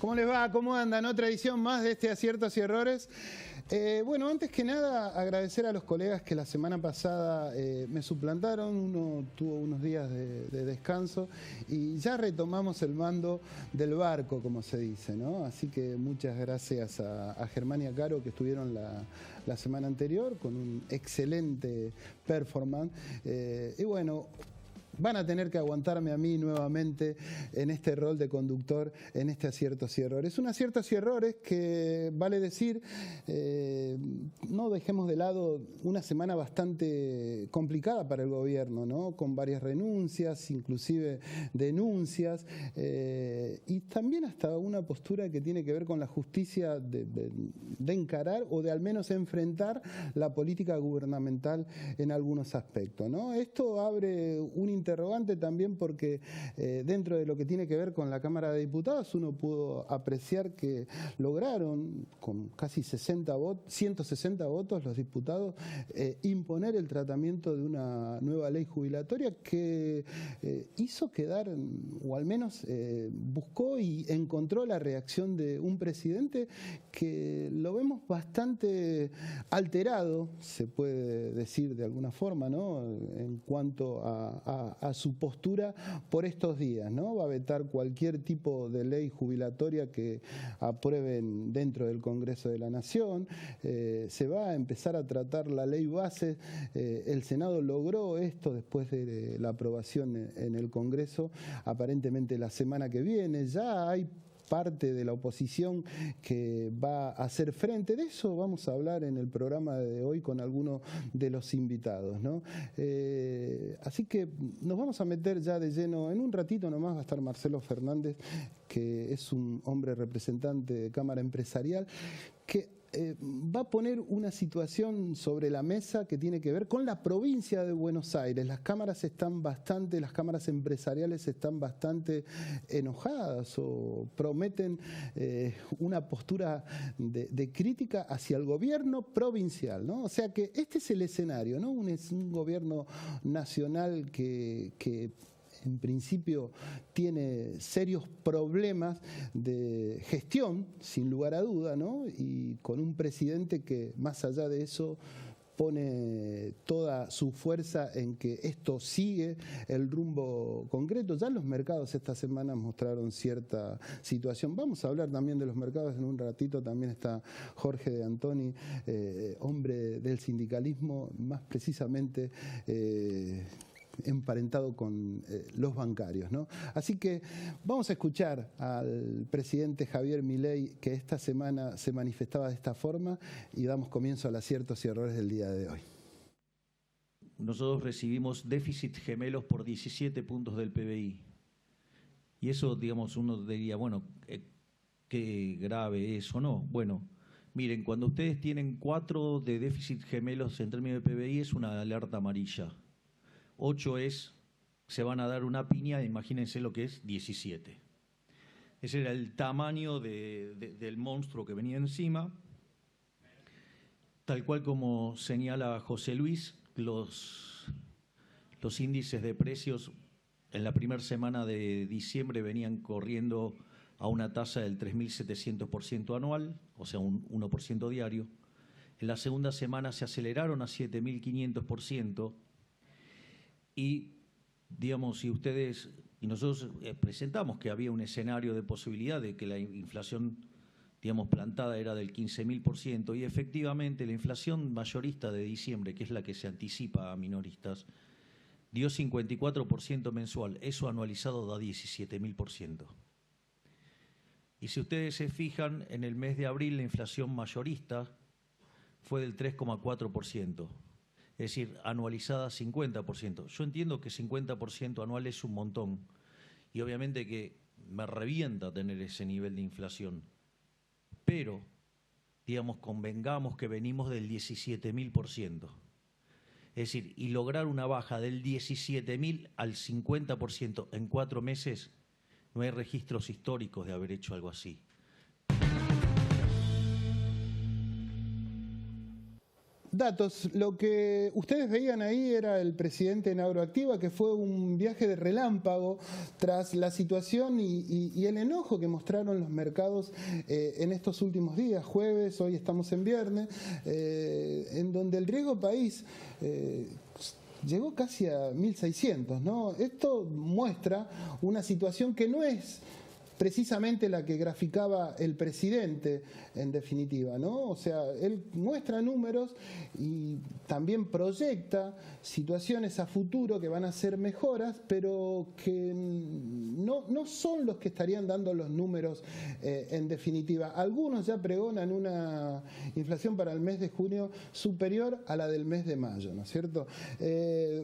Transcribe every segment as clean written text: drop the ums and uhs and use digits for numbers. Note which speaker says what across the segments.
Speaker 1: ¿Cómo les va? ¿Cómo andan? Otra edición más de este Aciertos y Errores. Bueno, antes que nada, agradecer a los colegas que la semana pasada me suplantaron. Uno tuvo unos días de descanso y ya retomamos el mando del barco, como se dice, ¿no? Así que muchas gracias a Germán y a Caro, que estuvieron la semana anterior con un excelente performance. Y bueno, van a tener que aguantarme a mí nuevamente en este rol de conductor, en este Aciertos y Errores. Un Aciertos y Errores que, vale decir, no dejemos de lado una semana bastante complicada para el gobierno, ¿no? Con varias renuncias, inclusive denuncias, y también hasta una postura que tiene que ver con la justicia de encarar o de al menos enfrentar la política gubernamental en algunos aspectos, ¿no? Esto abre un interrogante también porque dentro de lo que tiene que ver con la Cámara de Diputados uno pudo apreciar que lograron con casi 160 votos los diputados imponer el tratamiento de una nueva ley jubilatoria que hizo quedar, o al menos buscó y encontró la reacción de un presidente que lo vemos bastante alterado, se puede decir de alguna forma, ¿no? En cuanto a su postura por estos días, ¿no? Va a vetar cualquier tipo de ley jubilatoria que aprueben dentro del Congreso de la Nación. Se va a empezar a tratar la ley base. El Senado logró esto después de la aprobación en el Congreso, aparentemente la semana que viene. Ya hay parte de la oposición que va a hacer frente. De eso vamos a hablar en el programa de hoy con algunos de los invitados, ¿no? Así que nos vamos a meter ya de lleno. En un ratito nomás va a estar Marcelo Fernández, que es un hombre representante de Cámara Empresarial, que va a poner una situación sobre la mesa que tiene que ver con la provincia de Buenos Aires. Las cámaras empresariales están bastante enojadas o prometen una postura de crítica hacia el gobierno provincial, ¿no? O sea que este es el escenario, ¿no? Un gobierno nacional que en principio tiene serios problemas de gestión, sin lugar a duda, ¿no? Y con un presidente que, más allá de eso, pone toda su fuerza en que esto sigue el rumbo concreto. Ya los mercados esta semana mostraron cierta situación. Vamos a hablar también de los mercados en un ratito. También está Jorge de Antoni, hombre del sindicalismo, más precisamente emparentado con los bancarios, ¿no? Así que vamos a escuchar al presidente Javier Milei, que esta semana se manifestaba de esta forma, y damos comienzo al Aciertos y Errores del día de hoy.
Speaker 2: Nosotros recibimos déficit gemelos por 17 puntos del PBI. Y eso, digamos, uno diría, bueno, qué grave es o no. Bueno, miren, cuando ustedes tienen 4 de déficit gemelos en términos de PBI es una alerta amarilla. 8 se van a dar una piña, imagínense lo que es 17. Ese era el tamaño del monstruo que venía encima. Tal cual como señala José Luis, los índices de precios en la primera semana de diciembre venían corriendo a una tasa del 3.700% anual, o sea, un 1% diario. En la segunda semana se aceleraron a 7.500%. Y, digamos, si ustedes, y nosotros presentamos que había un escenario de posibilidad de que la inflación, digamos, plantada era del 15.000%, y efectivamente la inflación mayorista de diciembre, que es la que se anticipa a minoristas, dio 54% mensual. Eso anualizado da 17.000%. Y si ustedes se fijan, en el mes de abril la inflación mayorista fue del 3,4%. Es decir, anualizada 50%. Yo entiendo que 50% anual es un montón y obviamente que me revienta tener ese nivel de inflación. Pero, digamos, convengamos que venimos del 17.000%. Es decir, y lograr una baja del 17.000 al 50% en 4 meses, no hay registros históricos de haber hecho algo así.
Speaker 1: datos. Lo que ustedes veían ahí era el presidente en Agroactiva, que fue un viaje de relámpago tras la situación y el enojo que mostraron los mercados en estos últimos días, jueves, hoy estamos en viernes, en donde el riesgo país llegó casi a 1.600, ¿no? Esto muestra una situación que no es precisamente la que graficaba el presidente, en definitiva, ¿no? O sea, él muestra números y también proyecta situaciones a futuro que van a ser mejoras, pero que no son los que estarían dando los números en definitiva. Algunos ya pregonan una inflación para el mes de junio superior a la del mes de mayo, ¿no es cierto?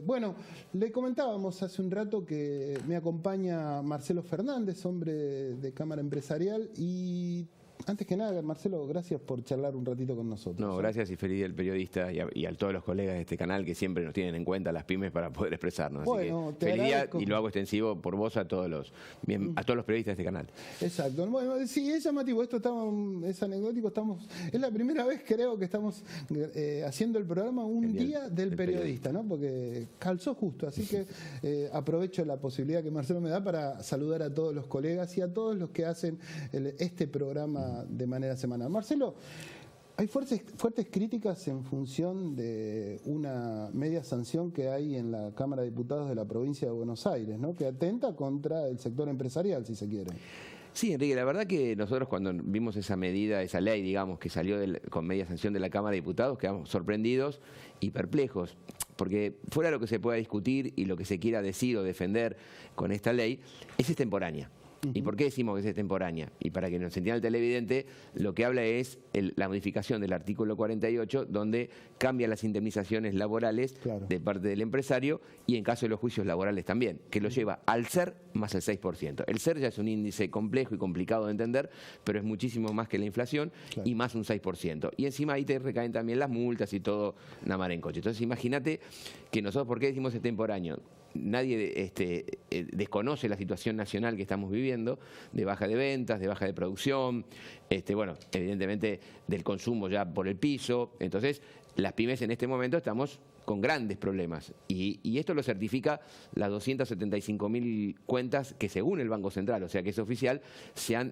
Speaker 1: Bueno, le comentábamos hace un rato que me acompaña Marcelo Fernández, hombre de Cámara Empresarial, y antes que nada, Marcelo, gracias por charlar un ratito con nosotros.
Speaker 3: No, gracias y feliz día al periodista y a todos los colegas de este canal que siempre nos tienen en cuenta las pymes para poder expresarnos.
Speaker 1: Bueno,
Speaker 3: así que feliz día y lo hago extensivo por vos a todos los periodistas de este canal.
Speaker 1: Exacto. Bueno, sí, es llamativo, esto es anecdótico, es la primera vez creo que estamos haciendo el programa un día del periodista, ¿no? Porque calzó justo, así que aprovecho la posibilidad que Marcelo me da para saludar a todos los colegas y a todos los que hacen este programa de manera semanal. Marcelo, hay fuertes críticas en función de una media sanción que hay en la Cámara de Diputados de la provincia de Buenos Aires, ¿no? Que atenta contra el sector empresarial, si se quiere.
Speaker 3: Sí, Enrique, la verdad que nosotros cuando vimos esa medida, esa ley, digamos, que salió con media sanción de la Cámara de Diputados, quedamos sorprendidos y perplejos, porque fuera lo que se pueda discutir y lo que se quiera decir o defender con esta ley, es extemporánea. ¿Y por qué decimos que es extemporánea? Y para que nos entienda el televidente, lo que habla es la modificación del artículo 48, donde cambia las indemnizaciones laborales de parte del empresario y en caso de los juicios laborales también, que lo lleva al SER más el 6%. El SER ya es un índice complejo y complicado de entender, pero es muchísimo más que la inflación y más un 6%. Y encima ahí te recaen también las multas y todo Namar en coche. Entonces imagínate que nosotros, ¿por qué decimos extemporáneo? Nadie desconoce la situación nacional que estamos viviendo, de baja de ventas, de baja de producción, bueno, evidentemente del consumo ya por el piso. Entonces, las pymes en este momento estamos con grandes problemas. Y esto lo certifica las 275.000 cuentas que según el Banco Central, o sea que es oficial,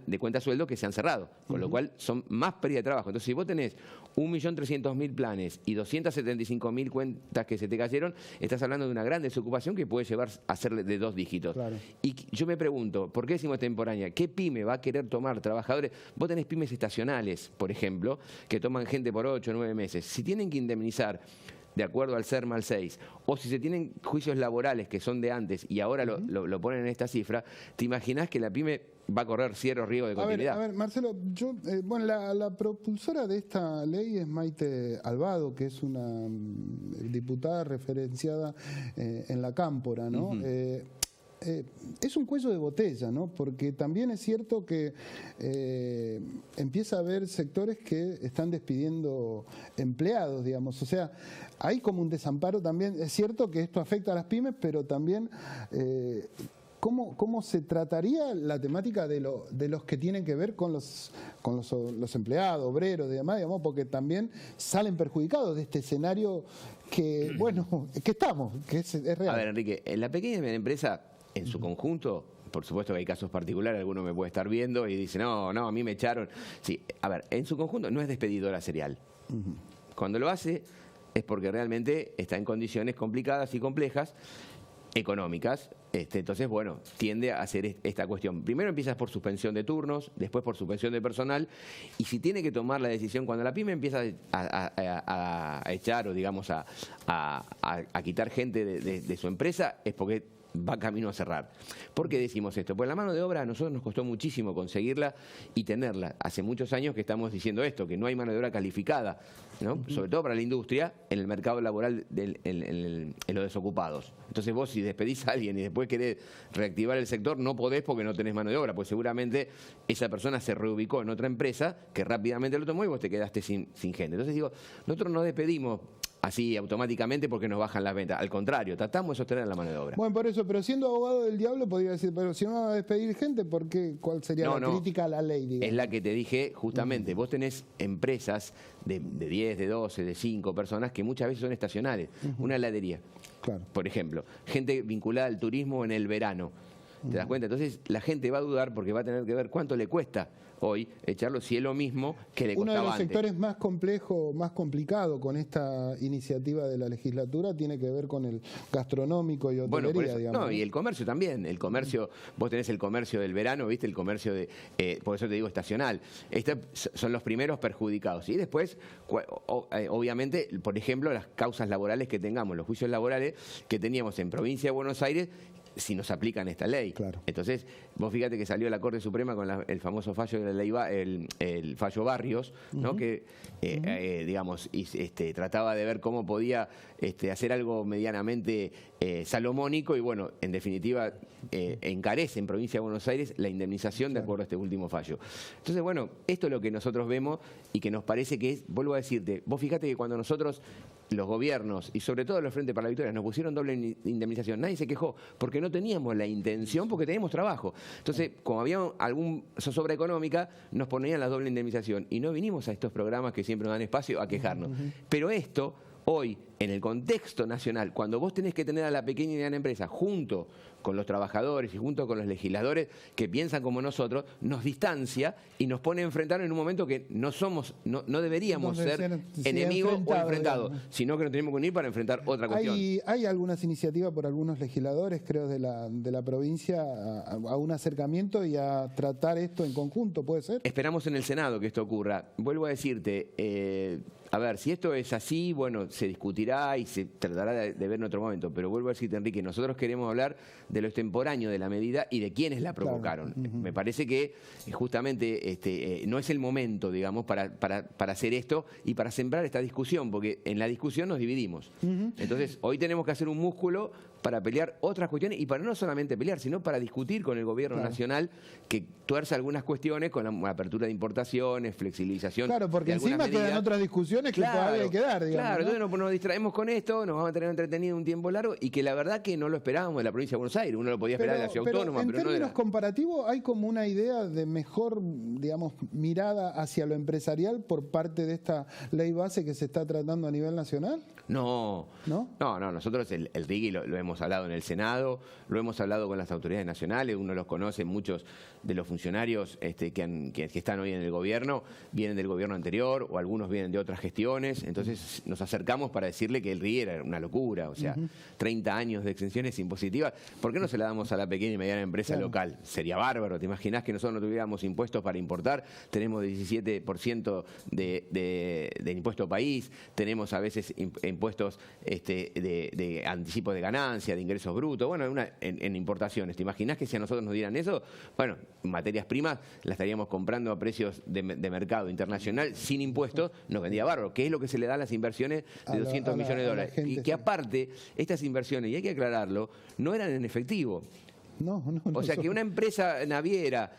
Speaker 3: de cuenta sueldo que se han cerrado, con lo cual son más pérdida de trabajo. Entonces, si vos tenés 1.300.000 planes y 275.000 cuentas que se te cayeron, estás hablando de una gran desocupación que puede llevar a ser de 2 dígitos. Claro. Y yo me pregunto, ¿por qué decimos temporánea? ¿Qué pyme va a querer tomar trabajadores? Vos tenés pymes estacionales, por ejemplo, que toman gente por 8 o 9 meses. Si tienen que indemnizar de acuerdo al SER más 6, o si se tienen juicios laborales que son de antes y ahora lo ponen en esta cifra, ¿te imaginás que la pyme va a correr cierto riesgo de continuidad?
Speaker 1: A ver, Marcelo, bueno, la propulsora de esta ley es Maite Albado, que es una diputada referenciada en la Cámpora, ¿no? Es un cuello de botella, ¿no? Porque también es cierto que empieza a haber sectores que están despidiendo empleados, digamos. O sea, hay como un desamparo también. Es cierto que esto afecta a las pymes, pero también ¿cómo se trataría la temática de los que tienen que ver con los empleados, obreros y demás, digamos, porque también salen perjudicados de este escenario que, bueno, que estamos, que es real?
Speaker 3: A ver, Enrique, en la pequeña y mediana empresa, en su conjunto, por supuesto que hay casos particulares, alguno me puede estar viendo y dice, no, a mí me echaron. Sí, a ver, en su conjunto no es despedidora serial. Cuando lo hace es porque realmente está en condiciones complicadas y complejas, económicas. Entonces, bueno, tiende a hacer esta cuestión. Primero empiezas por suspensión de turnos, después por suspensión de personal, y si tiene que tomar la decisión, cuando la pyme empieza a echar o digamos a quitar gente de su empresa, es porque va camino a cerrar. ¿Por qué decimos esto? Pues la mano de obra a nosotros nos costó muchísimo conseguirla y tenerla. Hace muchos años que estamos diciendo esto, que no hay mano de obra calificada, ¿no? Sobre todo para la industria, en el mercado laboral, en los desocupados. Entonces vos, si despedís a alguien y después querés reactivar el sector, no podés porque no tenés mano de obra, pues seguramente esa persona se reubicó en otra empresa que rápidamente lo tomó y vos te quedaste sin gente. Entonces digo, nosotros no despedimos así automáticamente porque nos bajan las ventas. Al contrario, tratamos de sostener la mano de obra.
Speaker 1: Bueno, por eso, pero siendo abogado del diablo podría decir, pero si no van a despedir gente, ¿por qué? ¿Cuál sería la crítica a la ley, digamos?
Speaker 3: Es la que te dije justamente. Vos tenés empresas de 10, de 12, de 5 personas que muchas veces son estacionales. Una heladería,
Speaker 1: claro,
Speaker 3: por ejemplo. Gente vinculada al turismo en el verano. ¿Te das cuenta? Entonces la gente va a dudar porque va a tener que ver cuánto le cuesta hoy echarlo si es lo mismo que le costaba
Speaker 1: antes. Uno de los
Speaker 3: antes.
Speaker 1: sectores más complejos, más complicado con esta iniciativa de la legislatura tiene que ver con el gastronómico y hotelería,
Speaker 3: por eso,
Speaker 1: digamos.
Speaker 3: no, y el comercio también. El comercio, vos tenés el comercio del verano, ¿viste? El comercio de, por eso te digo estacional. Son los primeros perjudicados. Y después, obviamente, por ejemplo, las causas laborales que tengamos, los juicios laborales que teníamos en Provincia de Buenos Aires, si nos aplican esta ley.
Speaker 1: Claro.
Speaker 3: Entonces, vos fíjate que salió la Corte Suprema con el famoso fallo de la ley, el fallo Barrios, ¿no? Que, digamos, trataba de ver cómo podía hacer algo medianamente salomónico y, bueno, en definitiva, encarece en Provincia de Buenos Aires la indemnización de acuerdo a este último fallo. Entonces, bueno, esto es lo que nosotros vemos y que nos parece que es, vuelvo a decirte, vos fíjate que cuando nosotros, los gobiernos y sobre todo los Frente para la Victoria, nos pusieron doble indemnización, nadie se quejó porque no teníamos la intención, porque teníamos trabajo. Entonces, como había algún zozobra económica, nos ponían la doble indemnización y no vinimos a estos programas que siempre nos dan espacio a quejarnos. Pero esto, hoy, en el contexto nacional, cuando vos tenés que tener a la pequeña y mediana empresa junto con los trabajadores y junto con los legisladores que piensan como nosotros, nos distancia y nos pone a enfrentar en un momento que no deberíamos ser enemigos o enfrentados, sino que nos tenemos que unir para enfrentar otra cuestión.
Speaker 1: ¿Hay algunas iniciativas por algunos legisladores, creo, de la provincia a un acercamiento y a tratar esto en conjunto, puede ser?
Speaker 3: Esperamos en el Senado que esto ocurra. Vuelvo a decirte, a ver, si esto es así, bueno, se discutirá y se tratará de ver en otro momento, pero vuelvo a decirte, Enrique, nosotros queremos hablar de lo extemporáneo de la medida y de quiénes la provocaron. Claro. Me parece que justamente no es el momento, digamos, para hacer esto y para sembrar esta discusión, porque en la discusión nos dividimos. Entonces, hoy tenemos que hacer un músculo para pelear otras cuestiones y para no solamente pelear, sino para discutir con el gobierno nacional que tuerza algunas cuestiones con la apertura de importaciones, flexibilización.
Speaker 1: Claro, porque encima quedan otras discusiones que todavía hay que dar, digamos.
Speaker 3: Claro, entonces nos distraemos con esto, nos vamos a tener entretenido un tiempo largo y que la verdad que no lo esperábamos de la provincia de Buenos Aires. Uno lo podía esperar de la ciudad autónoma, pero no de
Speaker 1: en términos comparativos, ¿hay como una idea de mejor, digamos, mirada hacia lo empresarial por parte de esta ley base que se está tratando a nivel nacional?
Speaker 3: No, nosotros el RIGI lo hemos hablado en el Senado, lo hemos hablado con las autoridades nacionales, uno los conoce, muchos de los funcionarios que están hoy en el gobierno vienen del gobierno anterior o algunos vienen de otras gestiones, entonces nos acercamos para decirle que el RIGI era una locura, o sea, 30 años de exenciones impositivas, ¿por qué no se la damos a la pequeña y mediana empresa local? Sería bárbaro, ¿te imaginás que nosotros no tuviéramos impuestos para importar? Tenemos 17% de impuesto país, tenemos a veces impuestos de anticipo de ganancia, de ingresos brutos, bueno, en importaciones. ¿Te imaginás que si a nosotros nos dieran eso? Bueno, materias primas las estaríamos comprando a precios de mercado internacional sin impuestos, nos vendría bárbaro, que es lo que se le da a las inversiones de 200 millones de dólares. Y que aparte, estas inversiones, y hay que aclararlo, no eran en efectivo. O sea, que una empresa naviera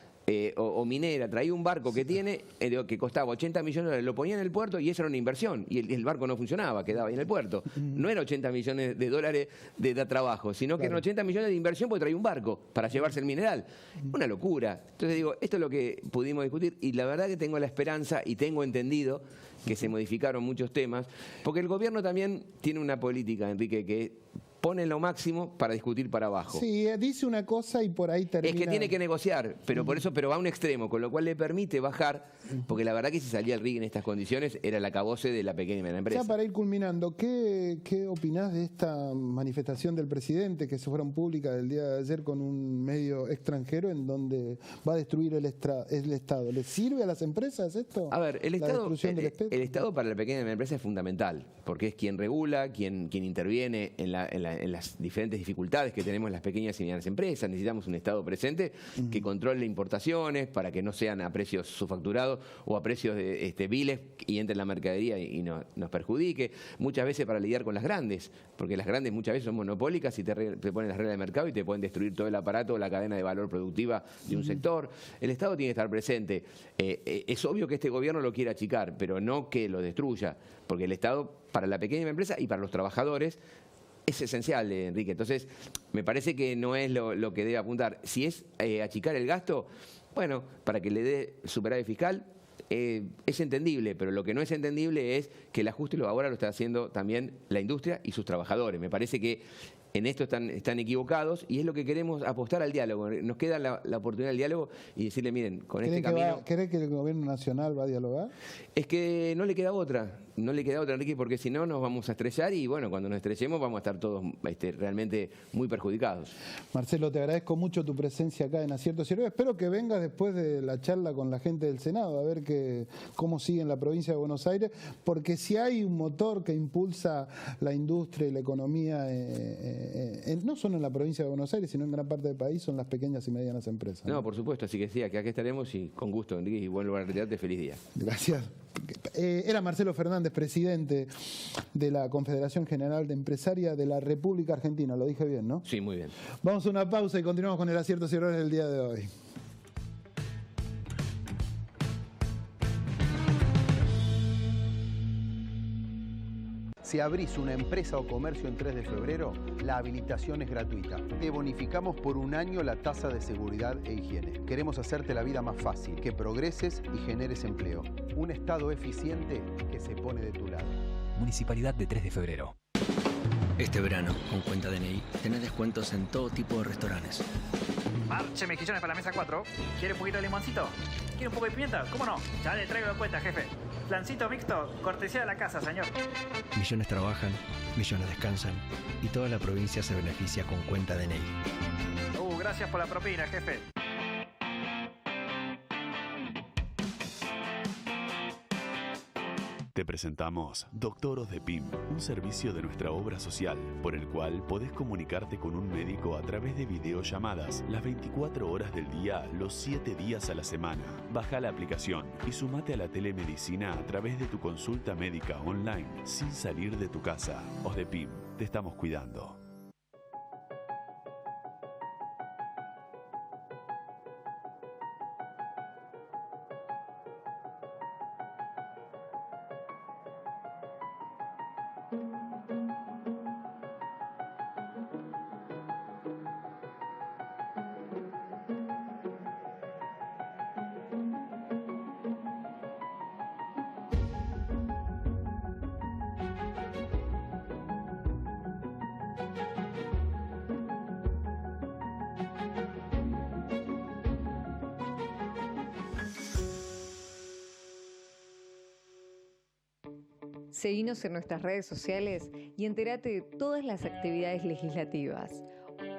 Speaker 3: o minera traía un barco que que costaba 80 millones de dólares, lo ponía en el puerto y eso era una inversión y el barco no funcionaba, quedaba ahí en el puerto. No era 80 millones de dólares de trabajo, sino que eran 80 millones de inversión porque traía un barco para llevarse el mineral. Una locura. Entonces digo, esto es lo que pudimos discutir y la verdad que tengo la esperanza y tengo entendido que se modificaron muchos temas, porque el gobierno también tiene una política, Enrique, que pone lo máximo para discutir para abajo.
Speaker 1: Sí, dice una cosa y por ahí termina.
Speaker 3: Es que tiene que negociar, pero por eso, pero va a un extremo, con lo cual le permite bajar, porque la verdad que si salía el RIGI en estas condiciones era el acabose de la pequeña y mediana empresa.
Speaker 1: Ya para ir culminando, ¿qué opinás de esta manifestación del presidente que se fueron pública del día de ayer con un medio extranjero en donde va a destruir el Estado? ¿Le sirve a las empresas esto?
Speaker 3: A ver, el Estado para la pequeña y mediana empresa es fundamental, porque es quien regula, quien interviene en la las diferentes dificultades que tenemos las pequeñas y medianas empresas. Necesitamos un Estado presente que controle importaciones para que no sean a precios subfacturados o a precios de viles y entre en la mercadería y nos perjudique. Muchas veces para lidiar con las grandes, porque las grandes muchas veces son monopólicas y te ponen las reglas de mercado y te pueden destruir todo el aparato o la cadena de valor productiva de un sector. El Estado tiene que estar presente. Es obvio que este gobierno lo quiere achicar, pero no que lo destruya, porque el Estado, para la pequeña empresa y para los trabajadores, es esencial, Enrique. Entonces, me parece que no es lo que debe apuntar. Si es achicar el gasto, bueno, para que le dé superávit fiscal, es entendible, pero lo que no es entendible es que el ajuste ahora lo está haciendo también la industria y sus trabajadores. Me parece que en esto están equivocados y es lo que queremos, apostar al diálogo. Nos queda la oportunidad del diálogo y decirle, miren, con este camino...
Speaker 1: ¿Cree que el gobierno nacional va a dialogar?
Speaker 3: Es que no le queda otra, Enrique, porque si no nos vamos a estrellar y bueno, cuando nos estrellemos vamos a estar todos realmente muy perjudicados.
Speaker 1: Marcelo, te agradezco mucho tu presencia acá en Aciertos y Errores. Espero que vengas después de la charla con la gente del Senado, a ver cómo sigue en la provincia de Buenos Aires, porque si hay un motor que impulsa la industria y la economía, no solo en la provincia de Buenos Aires, sino en gran parte del país, son las pequeñas y medianas empresas.
Speaker 3: No, por supuesto, así que sí, aquí estaremos y con gusto, Enrique, y vuelvo a retirarte, feliz día.
Speaker 1: Gracias. Era Marcelo Fernández, presidente de la Confederación General de Empresaria de la República Argentina. Lo dije bien, ¿no?
Speaker 3: Sí, muy bien.
Speaker 1: Vamos a una pausa y continuamos con el Aciertos y Errores del día de hoy.
Speaker 4: Si abrís una empresa o comercio en 3 de febrero, la habilitación es gratuita. Te bonificamos por 1 año la tasa de seguridad e higiene. Queremos hacerte la vida más fácil, que progreses y generes empleo. Un Estado eficiente que se pone de tu lado.
Speaker 5: Municipalidad de 3 de febrero.
Speaker 6: Este verano, con cuenta DNI, tenés descuentos en todo tipo de restaurantes.
Speaker 7: Marche mejillones para la mesa 4. ¿Quiere un poquito de limoncito? ¿Quiere un poco de pimienta? ¿Cómo no? Ya le traigo la cuenta, jefe. Flancito mixto, cortesía de la casa, señor.
Speaker 6: Millones trabajan, millones descansan y toda la provincia se beneficia con cuenta DNI.
Speaker 7: Gracias por la propina, jefe.
Speaker 8: Te presentamos Doctor Osdepim, un servicio de nuestra obra social, por el cual podés comunicarte con un médico a través de videollamadas las 24 horas del día, los 7 días a la semana. Baja la aplicación y sumate a la telemedicina a través de tu consulta médica online, sin salir de tu casa. Osdepim, te estamos cuidando.
Speaker 9: Seguinos en nuestras redes sociales y entérate de todas las actividades legislativas.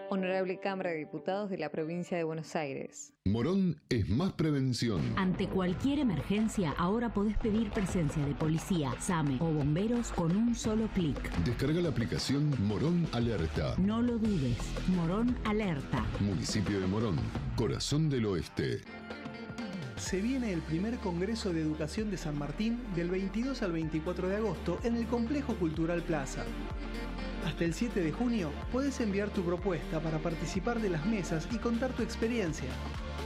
Speaker 9: Honorable Cámara de Diputados de la Provincia de Buenos Aires.
Speaker 10: Morón es más prevención.
Speaker 11: Ante cualquier emergencia, ahora podés pedir presencia de policía, SAME o bomberos con un solo clic.
Speaker 10: Descarga la aplicación Morón Alerta.
Speaker 11: No lo dudes. Morón Alerta.
Speaker 10: Municipio de Morón, corazón del oeste.
Speaker 12: Se viene el primer Congreso de Educación de San Martín del 22 al 24 de agosto en el Complejo Cultural Plaza. Hasta el 7 de junio puedes enviar tu propuesta para participar de las mesas y contar tu experiencia.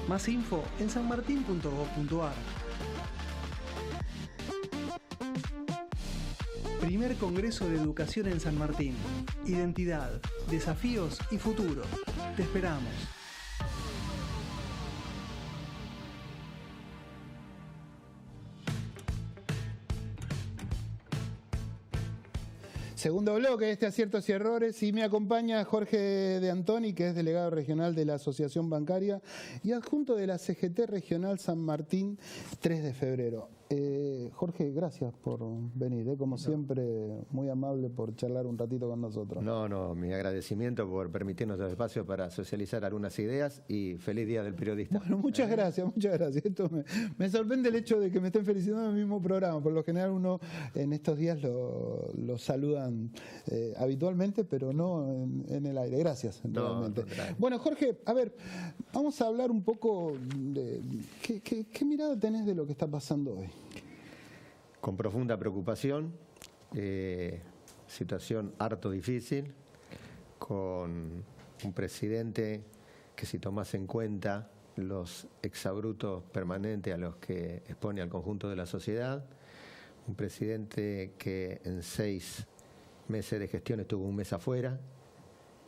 Speaker 12: Más info en sanmartin.gov.ar. Primer Congreso de Educación en San Martín. Identidad, desafíos y futuro. Te esperamos.
Speaker 1: Segundo bloque de Aciertos y Errores, y me acompaña Jorge de Antoni, que es delegado regional de la Asociación Bancaria y adjunto de la CGT Regional San Martín 3 de febrero. Jorge, gracias por venir, como siempre, muy amable por charlar un ratito con nosotros.
Speaker 13: No, mi agradecimiento por permitirnos el espacio para socializar algunas ideas y feliz Día del Periodista.
Speaker 1: Bueno, muchas gracias. Esto me sorprende el hecho de que me estén felicitando en el mismo programa. Por lo general uno en estos días lo saludan habitualmente, pero no en el aire. Gracias, realmente. Bueno, Jorge, a ver, vamos a hablar un poco de ¿qué mirada tenés de lo que está pasando hoy?
Speaker 13: Con profunda preocupación, situación harto difícil, con un presidente que, si tomás en cuenta los exabruptos permanentes a los que expone al conjunto de la sociedad, un presidente que en 6 meses de gestión estuvo 1 mes afuera,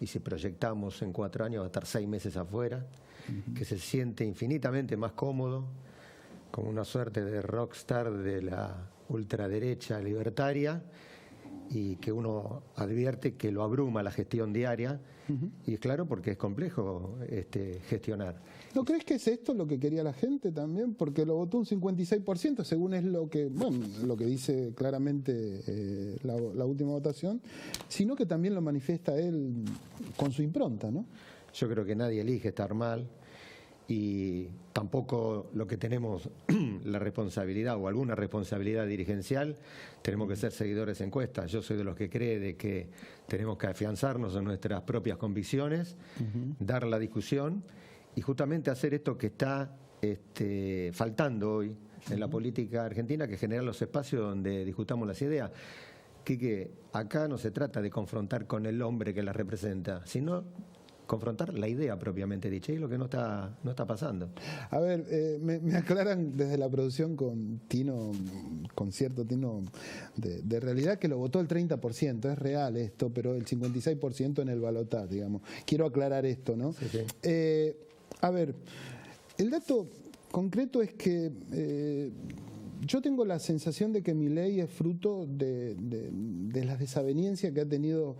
Speaker 13: y si proyectamos en 4 años va a estar 6 meses afuera, que se siente infinitamente más cómodo, como una suerte de rockstar de la ultraderecha libertaria, y que uno advierte que lo abruma la gestión diaria, y es claro, porque es complejo gestionar.
Speaker 1: ¿No crees que es esto lo que quería la gente también? Porque lo votó un 56%, según es lo que dice claramente la última votación, sino que también lo manifiesta él con su impronta, ¿no?
Speaker 13: Yo creo que nadie elige estar mal, y tampoco lo que tenemos la responsabilidad o alguna responsabilidad dirigencial, tenemos que ser seguidores de encuestas. Yo soy de los que cree de que tenemos que afianzarnos en nuestras propias convicciones, dar la discusión y justamente hacer esto que está faltando hoy en la política argentina, que generar los espacios donde discutamos las ideas. Que acá no se trata de confrontar con el hombre que la representa, sino confrontar la idea propiamente dicha, y lo que no está pasando.
Speaker 1: A ver, me aclaran desde la producción con cierto tino de realidad, que lo votó el 30%, es real esto, pero el 56% en el balotaje, digamos. Quiero aclarar esto, ¿no?
Speaker 13: Sí.
Speaker 1: A ver, el dato concreto es que yo tengo la sensación de que Milei es fruto de las desavenencias que ha tenido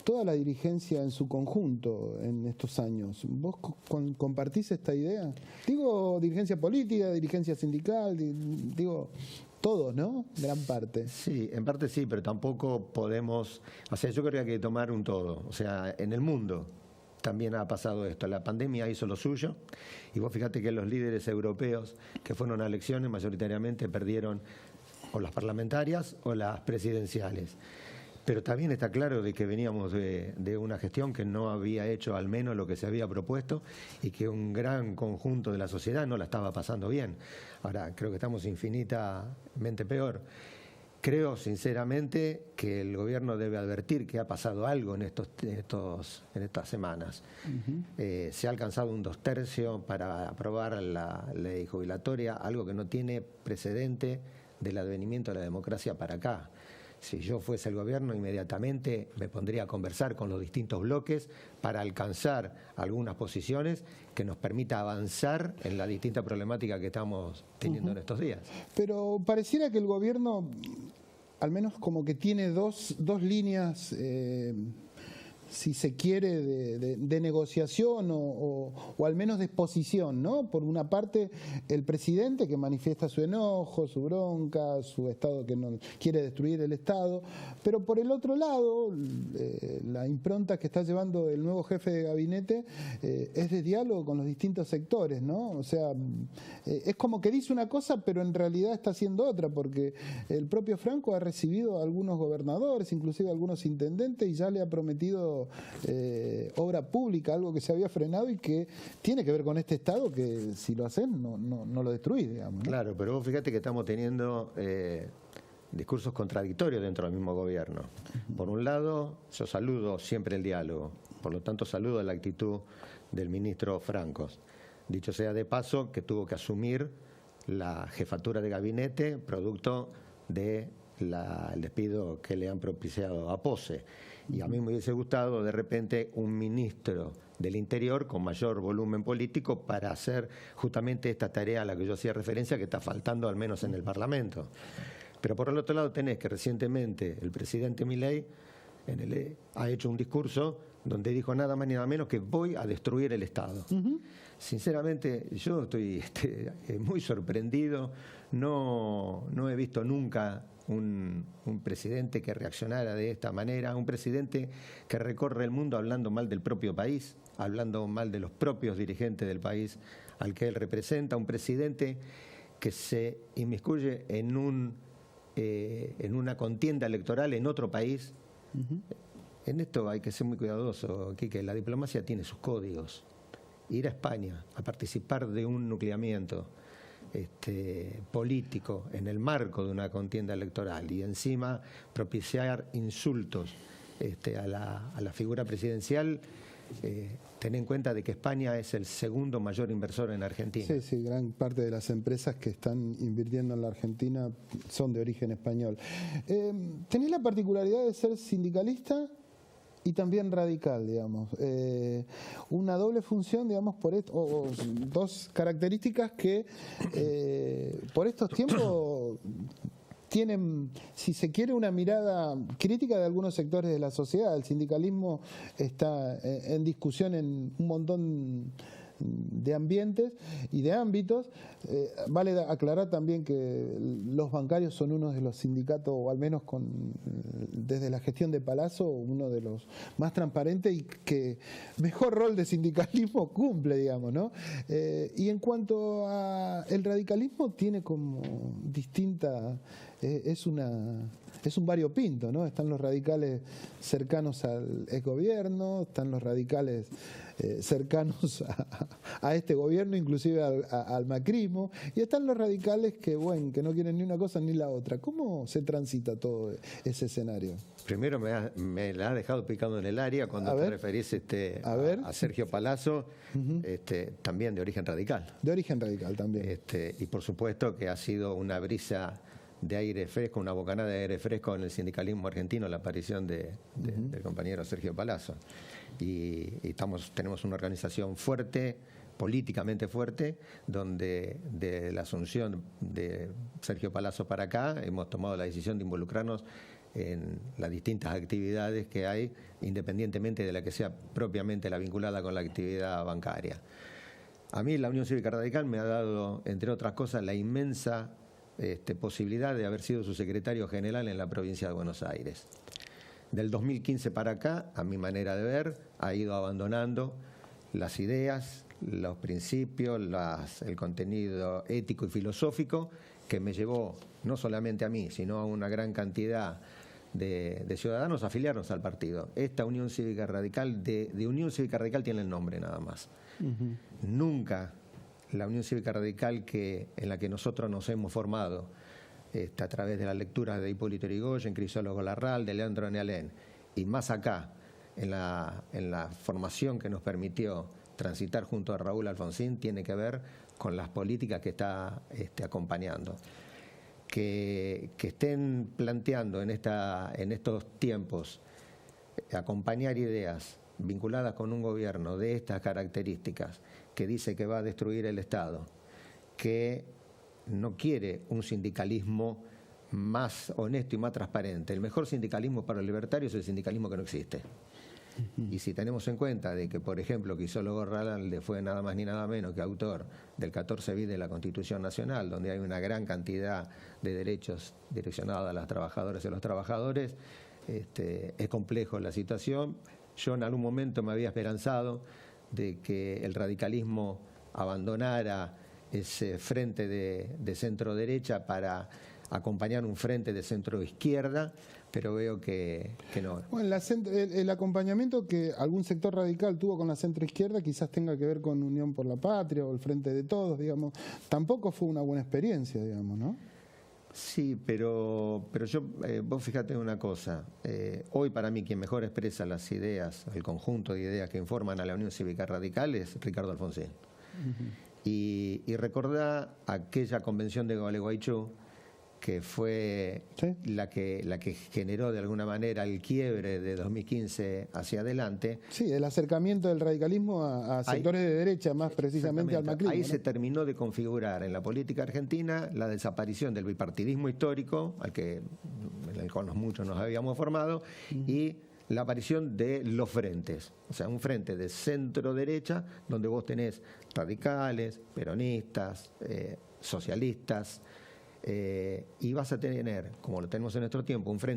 Speaker 1: toda la dirigencia en su conjunto en estos años. ¿Vos compartís esta idea? Digo dirigencia política, dirigencia sindical, digo todos, ¿no? Gran parte.
Speaker 13: Sí, en parte sí, pero tampoco podemos... O sea, yo creo que hay que tomar un todo. O sea, en el mundo también ha pasado esto. La pandemia hizo lo suyo, y vos fíjate que los líderes europeos que fueron a elecciones mayoritariamente perdieron o las parlamentarias o las presidenciales. Pero también está claro de que veníamos de una gestión que no había hecho al menos lo que se había propuesto, y que un gran conjunto de la sociedad no la estaba pasando bien. Ahora, creo que estamos infinitamente peor. Creo sinceramente que el gobierno debe advertir que ha pasado algo en estas semanas. Se ha alcanzado un 2/3 para aprobar la ley jubilatoria, algo que no tiene precedente del advenimiento de la democracia para acá. Si yo fuese el gobierno, inmediatamente me pondría a conversar con los distintos bloques para alcanzar algunas posiciones que nos permita avanzar en la distinta problemática que estamos teniendo en estos días.
Speaker 1: Pero pareciera que el gobierno, al menos como que tiene dos líneas, si se quiere, de negociación o al menos de exposición, ¿no? Por una parte, el presidente, que manifiesta su enojo, su bronca, su Estado que no quiere destruir el Estado, pero por el otro lado, la impronta que está llevando el nuevo jefe de gabinete es de diálogo con los distintos sectores, ¿no? O sea, es como que dice una cosa, pero en realidad está haciendo otra, porque el propio Franco ha recibido a algunos gobernadores, inclusive a algunos intendentes, y ya le ha prometido obra pública, algo que se había frenado y que tiene que ver con este Estado, que si lo hacen no lo destruís, digamos, ¿no?
Speaker 13: Claro, pero vos fíjate que estamos teniendo discursos contradictorios dentro del mismo gobierno. Por un lado, yo saludo siempre el diálogo, por lo tanto saludo la actitud del ministro Francos. Dicho sea de paso, que tuvo que asumir la jefatura de gabinete producto del despido que le han propiciado a Pose. Y a mí me hubiese gustado de repente un ministro del Interior con mayor volumen político para hacer justamente esta tarea a la que yo hacía referencia, que está faltando al menos en el Parlamento. Pero por el otro lado tenés que recientemente el presidente Milei ha hecho un discurso donde dijo nada más ni nada menos que voy a destruir el Estado. Sinceramente, yo estoy muy sorprendido. No he visto nunca un presidente que reaccionara de esta manera, un presidente que recorre el mundo hablando mal del propio país, hablando mal de los propios dirigentes del país al que él representa, un presidente que se inmiscuye en una contienda electoral en otro país. En esto hay que ser muy cuidadoso, Quique. La diplomacia tiene sus códigos. Ir a España a participar de un nucleamiento político en el marco de una contienda electoral y encima propiciar insultos a la figura presidencial, ten en cuenta de que España es el segundo mayor inversor en Argentina.
Speaker 1: Sí, sí, gran parte de las empresas que están invirtiendo en la Argentina son de origen español. ¿Tenés la particularidad de ser sindicalista y también radical, digamos? Una doble función, digamos, por esto, o dos características que por estos tiempos tienen, si se quiere, una mirada crítica de algunos sectores de la sociedad. El sindicalismo está en discusión en un montón de ambientes y de ámbitos. Vale aclarar también que los bancarios son uno de los sindicatos, o al menos desde la gestión de Palazzo, uno de los más transparentes y que mejor rol de sindicalismo cumple, digamos, ¿no? Y en cuanto a el radicalismo, tiene como distinta... es un variopinto, ¿no? Están los radicales cercanos al exgobierno, están los radicales cercanos a este gobierno, inclusive al macrismo, y están los radicales que no quieren ni una cosa ni la otra. ¿Cómo se transita todo ese escenario?
Speaker 13: Primero me la ha dejado picando en el área cuando te referís a Sergio Palazzo, también de origen radical.
Speaker 1: De origen radical también.
Speaker 13: Y por supuesto que ha sido una brisa de aire fresco, una bocanada de aire fresco en el sindicalismo argentino, la aparición del compañero Sergio Palazzo. Y tenemos una organización fuerte, políticamente fuerte, donde de la asunción de Sergio Palazzo para acá hemos tomado la decisión de involucrarnos en las distintas actividades que hay, independientemente de la que sea propiamente la vinculada con la actividad bancaria. A mí la Unión Cívica Radical me ha dado, entre otras cosas, la inmensa posibilidad de haber sido su secretario general en la provincia de Buenos Aires. Del 2015 para acá, a mi manera de ver, ha ido abandonando las ideas, los principios, el contenido ético y filosófico que me llevó no solamente a mí, sino a una gran cantidad de ciudadanos a afiliarnos al partido. Esta Unión Cívica Radical, de Unión Cívica Radical tiene el nombre nada más. Nunca la Unión Cívica Radical en la que nosotros nos hemos formado a través de las lecturas de Hipólito Yrigoyen, Crisólogo Larral, de Leandro Nealén, y más acá, en la formación que nos permitió transitar junto a Raúl Alfonsín, tiene que ver con las políticas que está acompañando. Que estén planteando en estos tiempos acompañar ideas vinculadas con un gobierno de estas características, que dice que va a destruir el Estado, que no quiere un sindicalismo más honesto y más transparente. El mejor sindicalismo para los libertarios es el sindicalismo que no existe. Y si tenemos en cuenta de que, por ejemplo, Crisólogo Larral fue nada más ni nada menos que autor del 14 bis de la Constitución Nacional, donde hay una gran cantidad de derechos direccionados a las trabajadoras y a los trabajadores, es complejo la situación. Yo en algún momento me había esperanzado de que el radicalismo abandonara ese frente de centro-derecha para acompañar un frente de centro-izquierda, pero veo que no.
Speaker 1: Bueno, el acompañamiento que algún sector radical tuvo con la centro-izquierda quizás tenga que ver con Unión por la Patria o el Frente de Todos, digamos. Tampoco fue una buena experiencia, digamos, ¿no?
Speaker 13: Sí, pero yo, vos fíjate una cosa, hoy para mí quien mejor expresa las ideas, el conjunto de ideas que informan a la Unión Cívica Radical es Ricardo Alfonsín. Y recordá aquella convención de Gualeguaychú, que fue la que generó de alguna manera el quiebre de 2015 hacia adelante.
Speaker 1: Sí, el acercamiento del radicalismo a sectores de derecha, más precisamente al macrismo.
Speaker 13: Ahí se terminó de configurar en la política argentina la desaparición del bipartidismo histórico, en el cual muchos nos habíamos formado, y la aparición de los frentes, o sea, un frente de centro-derecha, donde vos tenés radicales, peronistas, socialistas, y vas a tener, como lo tenemos en nuestro tiempo, un frente